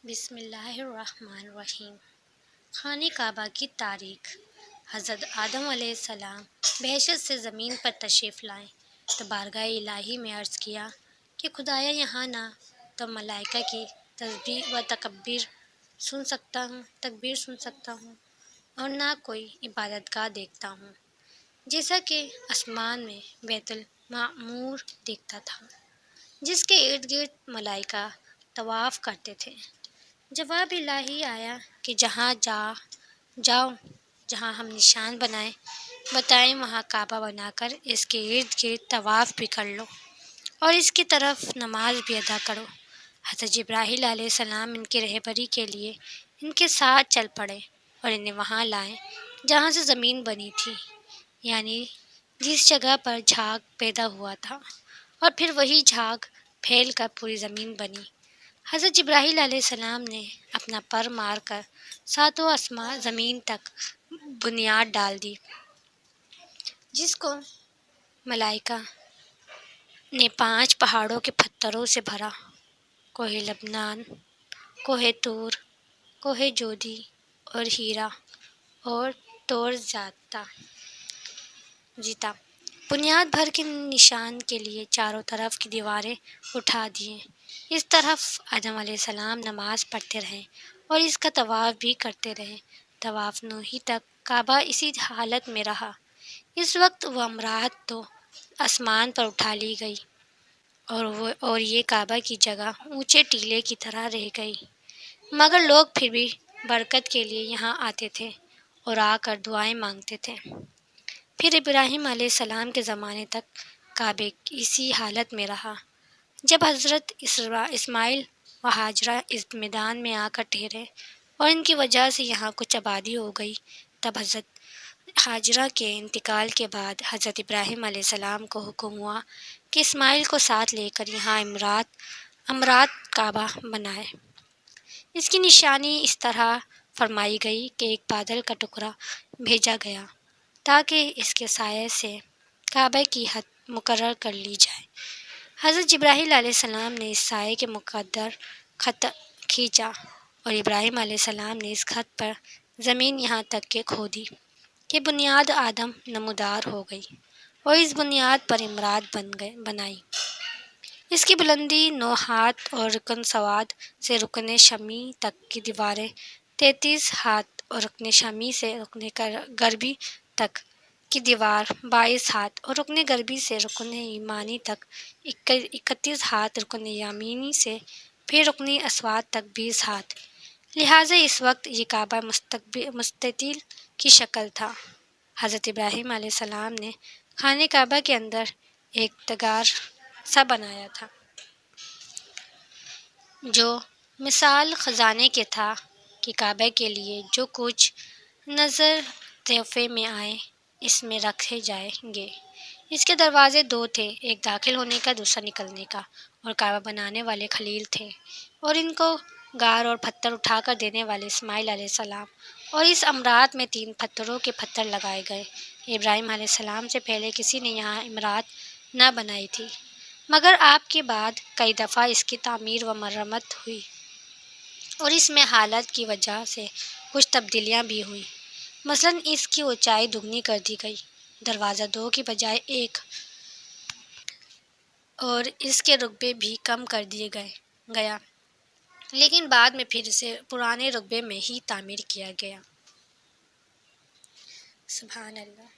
بسم اللہ الرحمن الرحیم۔ خانہ کعبہ کی تاریخ۔ حضرت آدم علیہ السلام بحیثیت سے زمین پر تشریف لائے تو بارگاہ الہی میں عرض کیا کہ خدایا یہاں نہ تو ملائکہ کی تسبیح و تکبیر سن سکتا ہوں اور نہ کوئی عبادت گاہ دیکھتا ہوں جیسا کہ آسمان میں بیت المعمور دیکھتا تھا جس کے ارد گرد ملائکہ طواف کرتے تھے۔ جواب الہی آیا کہ جاؤ جہاں ہم نشان بتائیں وہاں کعبہ بنا کر اس کے ارد گرد طواف بھی کر لو اور اس کی طرف نماز بھی ادا کرو۔ حضرت جبرائیل علیہ السلام ان کی رہبری کے لیے ان کے ساتھ چل پڑے اور انہیں وہاں لائے جہاں سے زمین بنی تھی، یعنی جس جگہ پر جھاگ پیدا ہوا تھا، اور پھر وہی جھاگ پھیل کر پوری زمین بنی۔ حضرت جبرائیل علیہ السلام نے اپنا پر مار کر ساتوں زمین تک بنیاد ڈال دی، جس کو ملائکہ نے 5 پہاڑوں کے پتھروں سے بھرا: کوہ لبنان، کوہ طور، کوہ جودی اور ہیرا اور طور جیتا۔ بنیاد بھر کے نشان کے لیے چاروں طرف کی دیواریں اٹھا دیں۔ اس طرف آدم علیہ السلام نماز پڑھتے رہے اور اس کا طواف بھی کرتے رہے۔ طواف نوحی تک کعبہ اسی حالت میں رہا۔ اس وقت وہ عمارت تو آسمان پر اٹھا لی گئی اور یہ کعبہ کی جگہ اونچے ٹیلے کی طرح رہ گئی، مگر لوگ پھر بھی برکت کے لیے یہاں آتے تھے اور آ کر دعائیں مانگتے تھے۔ پھر ابراہیم علیہ السلام کے زمانے تک کعبہ اسی حالت میں رہا۔ جب حضرت اسماعیل و ہاجرہ اس میدان میں آ کر ٹھہرے اور ان کی وجہ سے یہاں کچھ آبادی ہو گئی، تب حضرت ہاجرہ کے انتقال کے بعد حضرت ابراہیم علیہ السلام کو حکم ہوا کہ اسماعیل کو ساتھ لے کر یہاں عمارت کعبہ بنائے۔ اس کی نشانی اس طرح فرمائی گئی کہ ایک بادل کا ٹکڑا بھیجا گیا تاکہ اس کے سائے سے کعبہ کی حد مقرر کر لی جائے۔ حضرت جبرائیل علیہ السلام نے اس سائے کے مقدر خط کھینچا اور ابراہیم علیہ السلام نے اس خط پر زمین یہاں تک کہ کھودی کہ بنیاد آدم نمودار ہو گئی اور اس بنیاد پر عمارت بنائی۔ اس کی بلندی 9 ہاتھ اور رکن سواد سے رکن شمی تک کی دیواریں 33 ہاتھ اور رکن شمی سے رکن غربی تک کی دیوار 22 ہاتھ اور رکن غربی سے رکن یمانی تک 31 ہاتھ، رکن یمینی سے پھر رکن اسود تک 20 ہاتھ۔ لہٰذا اس وقت یہ کعبہ مستطیل کی شکل تھا۔ حضرت ابراہیم علیہ السلام نے خانہ کعبہ کے اندر ایک تگار سا بنایا تھا جو مثال خزانے کے تھا کہ کعبہ کے لیے جو کچھ نظر تحفے میں آئے اس میں رکھے جائیں گے۔ اس کے دروازے 2 تھے، ایک داخل ہونے کا، دوسرا نکلنے کا، اور کعبہ بنانے والے خلیل تھے اور ان کو گار اور پتھر اٹھا کر دینے والے اسماعیل علیہ السلام، اور اس عمارت میں 3 پتھروں کے پتھر لگائے گئے۔ ابراہیم علیہ السلام سے پہلے کسی نے یہاں عمارت نہ بنائی تھی، مگر آپ کے بعد کئی دفعہ اس کی تعمیر و مرمت ہوئی اور اس میں حالت کی وجہ سے کچھ تبدیلیاں بھی ہوئیں۔ مثلاً اس کی اونچائی دگنی کر دی گئی، دروازہ 2 کی بجائے 1، اور اس کے رقبے بھی کم کر دیا گیا، لیکن بعد میں پھر اسے پرانے رقبے میں ہی تعمیر کیا گیا۔ سبحان اللہ۔